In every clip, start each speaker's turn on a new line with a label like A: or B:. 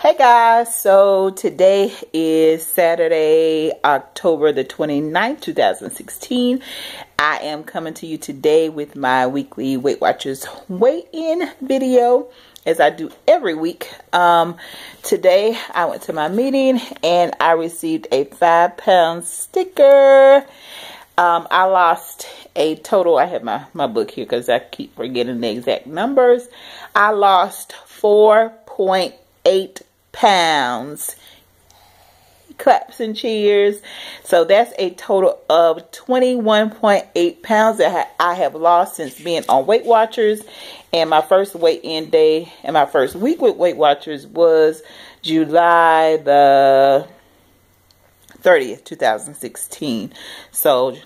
A: Hey guys, so today is Saturday, October the 29th, 2016. I am coming to you today with my weekly Weight Watchers weigh-in video, as I do every week. Today I went to my meeting and I received a 5-pound sticker. I lost a total, I have my book here because I keep forgetting the exact numbers. I lost 4.8 pounds. Claps and cheers. So that's a total of 21.8 pounds that I have lost since being on Weight Watchers. And my first weigh-in day and my first week with Weight Watchers was July the 30th, 2016. So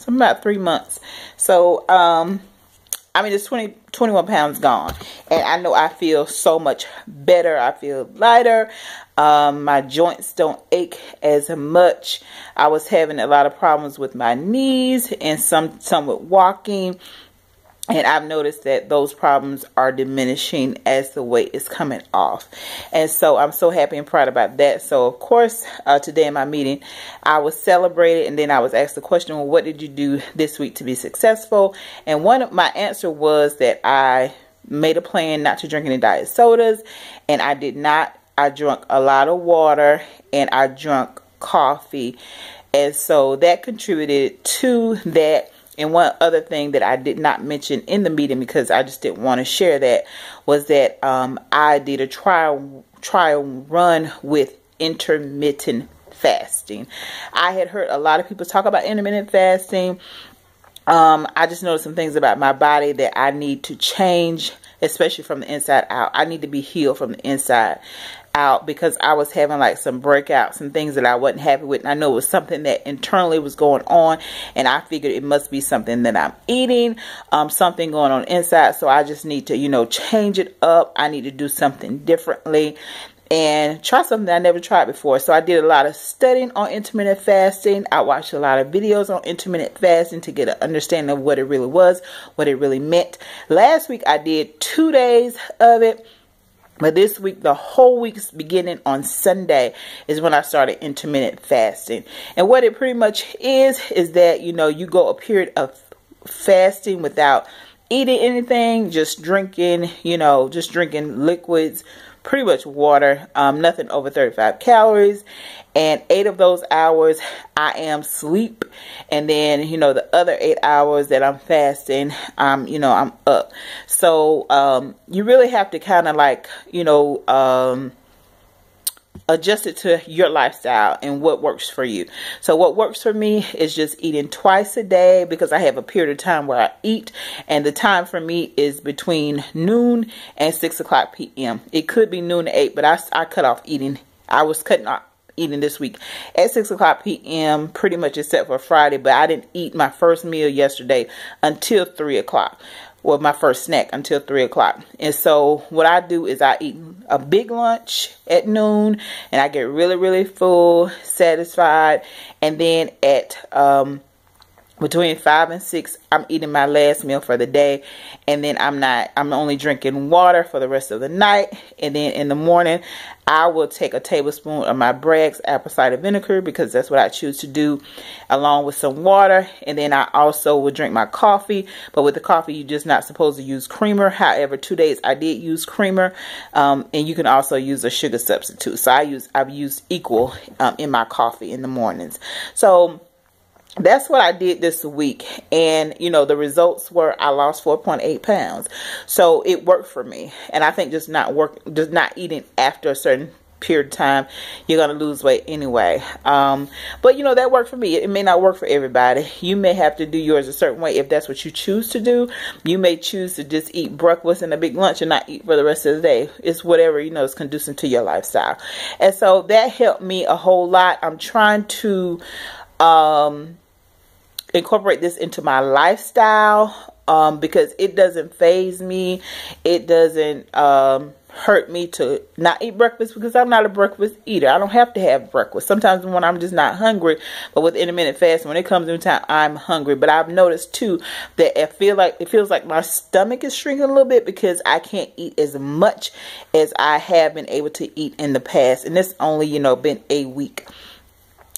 A: about 3 months. So I mean, it's 21 pounds gone. And I know I feel so much better. I feel lighter. My joints don't ache as much. I was having a lot of problems with my knees and some with walking. And I've noticed that those problems are diminishing as the weight is coming off. And so I'm so happy and proud about that. So, of course, today in my meeting, I was celebrated. And then I was asked the question, well, what did you do this week to be successful? And one of my answer was that I made a plan not to drink any diet sodas. And I did not. I drank a lot of water and I drank coffee. And so that contributed to that. And one other thing that I did not mention in the meeting, because I just didn't want to share that, was that I did a trial run with intermittent fasting. I had heard a lot of people talk about intermittent fasting. I just noticed some things about my body that I need to change, especially from the inside out. I need to be healed from the inside out, because I was having like some breakouts and things that I wasn't happy with, and I know it was something that internally was going on, and I figured it must be something that I'm eating, something going on inside. So I just need to, change it up. I need to do something differently and try something that I never tried before. So I did a lot of studying on intermittent fasting. I watched a lot of videos on intermittent fasting to get an understanding of what it really was, what it really meant. Last week I did 2 days of it. But this week, the whole week's beginning on Sunday is when I started intermittent fasting. And what it pretty much is that, you go a period of fasting without eating anything, just drinking, just drinking liquids, pretty much water, nothing over 35 calories. And 8 of those hours I am sleep. And then, the other 8 hours that I'm fasting, I'm up. So, you really have to kind of like, adjust it to your lifestyle and what works for you. So what works for me is just eating twice a day, because I have a period of time where I eat, and the time for me is between noon and 6 o'clock p.m. It could be noon to 8, but I cut off eating. I was cutting off eating this week at 6 o'clock p.m. pretty much, except for Friday, but I didn't eat my first meal yesterday until 3 o'clock. Well, my first snack until 3 o'clock. And so what I do is I eat a big lunch at noon, and I get really, really full, satisfied. And then at between 5 and 6, I'm eating my last meal for the day. And then I'm only drinking water for the rest of the night. And then in the morning, I will take a tablespoon of my Bragg's apple cider vinegar, because that's what I choose to do, along with some water. And then I also will drink my coffee. But with the coffee, you're just not supposed to use creamer. However, 2 days I did use creamer. And you can also use a sugar substitute. So I've used equal in my coffee in the mornings. So that's what I did this week. And, the results were I lost 4.8 pounds. So it worked for me. And I think just not eating after a certain period of time, you're going to lose weight anyway. But, that worked for me. It may not work for everybody. You may have to do yours a certain way if that's what you choose to do. You may choose to just eat breakfast and a big lunch and not eat for the rest of the day. It's whatever, is conducive to your lifestyle. And so that helped me a whole lot. I'm trying to incorporate this into my lifestyle, because it doesn't faze me. It doesn't hurt me to not eat breakfast, because I'm not a breakfast eater. I don't have to have breakfast. Sometimes when I'm just not hungry, but with intermittent fasting, when it comes to time, I'm hungry. But I've noticed too that it feels like my stomach is shrinking a little bit because I can't eat as much as I have been able to eat in the past. And it's only, you know, been a week.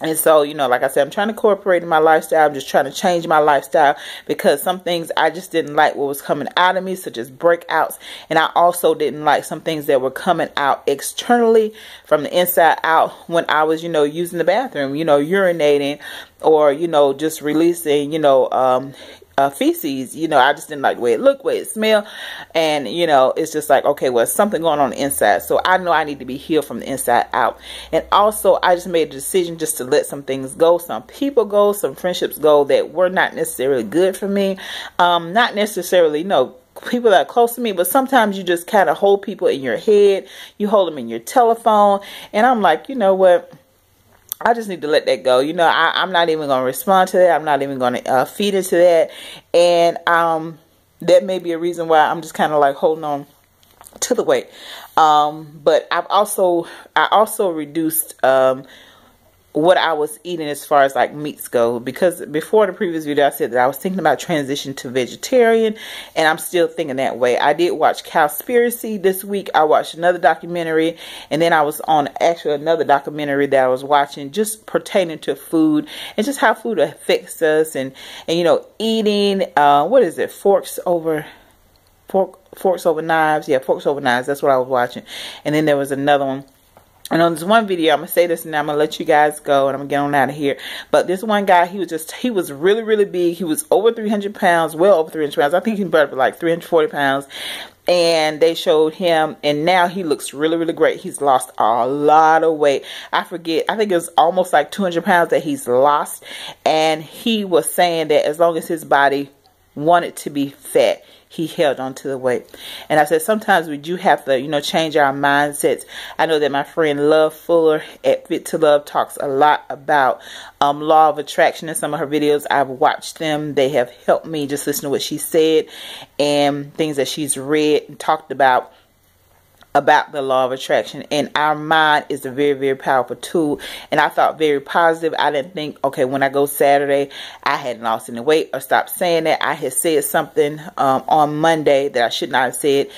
A: And so, you know, like I said, I'm trying to incorporate in my lifestyle. I'm just trying to change my lifestyle because some things I just didn't like what was coming out of me, such as breakouts. And I also didn't like some things that were coming out externally from the inside out when I was, you know, using the bathroom, you know, urinating or, you know, just releasing, you know, feces. You know, I just didn't like the way it looked, the way it smelled. And, you know, it's just like, okay, well, something going on the inside. So I know I need to be healed from the inside out. And also, I just made a decision just to let some things go. Some people go, some friendships go that were not necessarily good for me. Not necessarily, you know, people that are close to me, but sometimes you just kind of hold people in your head. You hold them in your telephone. And I'm like, you know what? I just need to let that go. You know, I'm not even going to respond to that. I'm not even going to feed into that. And that may be a reason why I'm just kind of like holding on to the weight. But I also reduced what I was eating as far as like meats go, because before the previous video I said that I was thinking about transition to vegetarian, and I'm still thinking that way. I did watch Cowspiracy this week. I watched another documentary, and then I was on actually another documentary that I was watching just pertaining to food and just how food affects us, and you know, eating what is it, forks over knives. Yeah, Forks Over Knives. That's what I was watching. And then there was another one. And on this one video, I'm going to say this and I'm going to let you guys go and I'm going to get on out of here. But this one guy, he was really, really big. He was over 300 pounds, well over 300 pounds. I think he brought up like 340 pounds. And they showed him, and now he looks really, really great. He's lost a lot of weight. I think it was almost like 200 pounds that he's lost. And he was saying that as long as his body wanted to be fat, he held on to the weight. And I said, sometimes we do have to, you know, change our mindsets. I know that my friend Love Fuller at Fit to Love talks a lot about law of attraction in some of her videos. I've watched them. They have helped me just listen to what she said and things that she's read and talked about the law of attraction. And our mind is a very, very powerful tool. And I thought very positive. I didn't think, okay, when I go Saturday, I hadn't lost any weight or stopped saying that. I had said something on Monday that I should not have said.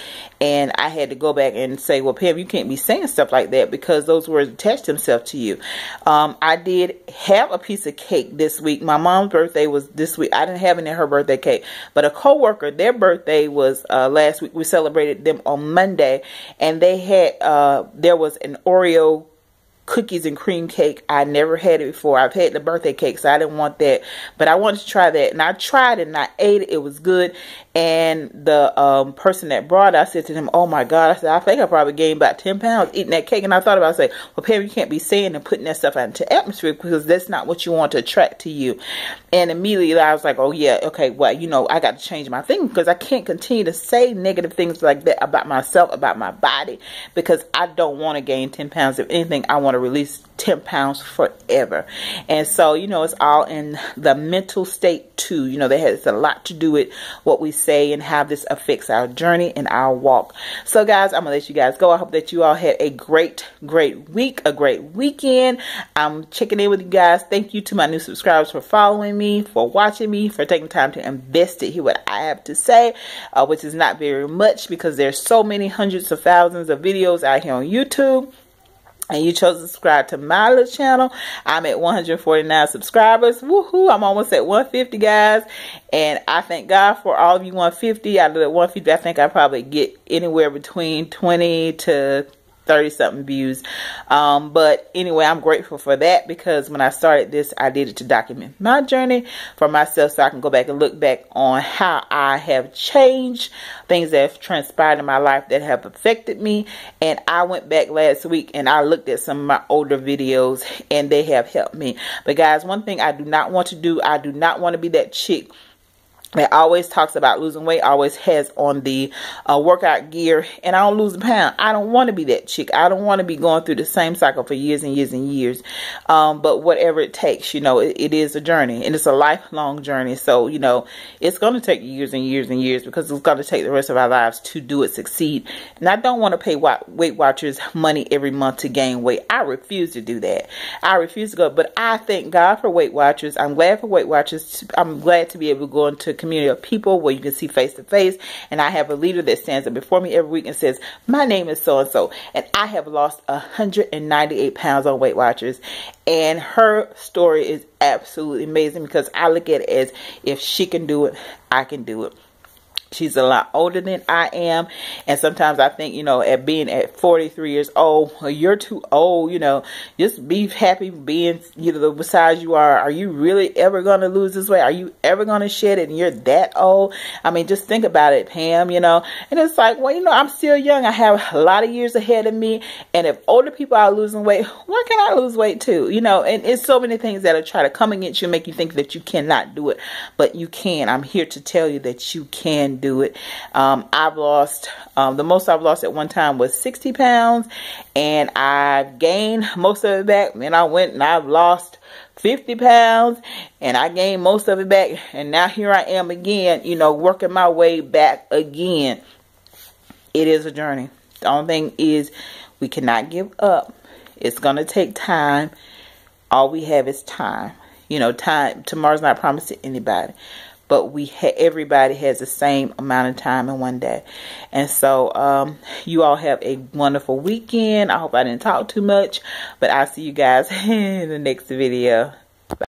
A: And I had to go back and say, well, Pam, you can't be saying stuff like that because those words attach themselves to you. I did have a piece of cake this week. My mom's birthday was this week. I didn't have any of her birthday cake. But a coworker, their birthday was last week. We celebrated them on Monday. And they had, there was an Oreo cookies and cream cake. I never had it before. I've had the birthday cake, so I didn't want that. But I wanted to try that. And I tried it and I ate it. It was good. And the person that brought it, I said to them, oh my God, I said, I think I probably gained about 10 pounds eating that cake. And I thought about it, I said, well, Pam, you can't be saying and putting that stuff out into the atmosphere because that's not what you want to attract to you. And immediately I was like, oh yeah, okay, well, you know, I got to change my thing because I can't continue to say negative things like that about myself, about my body, because I don't want to gain 10 pounds. If anything, I want to release 10 pounds forever. And so, you know, it's all in the mental state too. You know, that has a lot to do with what we say and how this affects our journey and our walk. So guys, I'm gonna let you guys go. I hope that you all had a great week, a great weekend. I'm checking in with you guys. Thank you to my new subscribers for following me, for watching me, for taking time to invest it, hear what I have to say, which is not very much because there's so many hundreds of thousands of videos out here on YouTube. And you chose to subscribe to my little channel. I'm at 149 subscribers. Woohoo! I'm almost at 150, guys. And I thank God for all of you 150. Out of the 150, I think I probably get anywhere between 20 to 30 something views. But anyway, I'm grateful for that because when I started this, I did it to document my journey for myself so I can go back and look back on how I have changed, things that have transpired in my life that have affected me. And I went back last week and I looked at some of my older videos and they have helped me. But guys, one thing I do not want to do, I do not want to be that chick that always talks about losing weight, always has on the workout gear, and I don't lose a pound. I don't want to be that chick. I don't want to be going through the same cycle for years and years and years. But whatever it takes, you know, it is a journey, and it's a lifelong journey. So, you know, it's going to take years and years and years, because it's going to take the rest of our lives to do it succeed. And I don't want to pay Weight Watchers money every month to gain weight. I refuse to do that. I refuse to go. But I thank God for Weight Watchers. I'm glad for Weight Watchers. I'm glad to be able to go into a community of people where you can see face to face, and I have a leader that stands up before me every week and says, my name is so and so, and I have lost 198 pounds on Weight Watchers. And her story is absolutely amazing, because I look at it as, if she can do it, I can do it. She's a lot older than I am, and sometimes I think, you know, at being at 43 years old, well, you're too old, you know. Just be happy being, you know, the size you are. Are you really ever going to lose this weight? Are you ever going to shed it, and you're that old? I mean, just think about it, Pam, you know. And it's like, well, you know, I'm still young. I have a lot of years ahead of me, and if older people are losing weight, why can't I lose weight too? You know, and it's so many things that are trying to come against you and make you think that you cannot do it, but you can. I'm here to tell you that you can do it. I've lost, the most I've lost at one time was 60 pounds, and I've gained most of it back. Then I went and I've lost 50 pounds, and I gained most of it back, and now here I am again, you know, working my way back again. It is a journey. The only thing is, we cannot give up. It's going to take time. All we have is time. You know, time, tomorrow's not promised to anybody. But everybody has the same amount of time in one day. And so you all have a wonderful weekend. I hope I didn't talk too much, but I'll see you guys in the next video.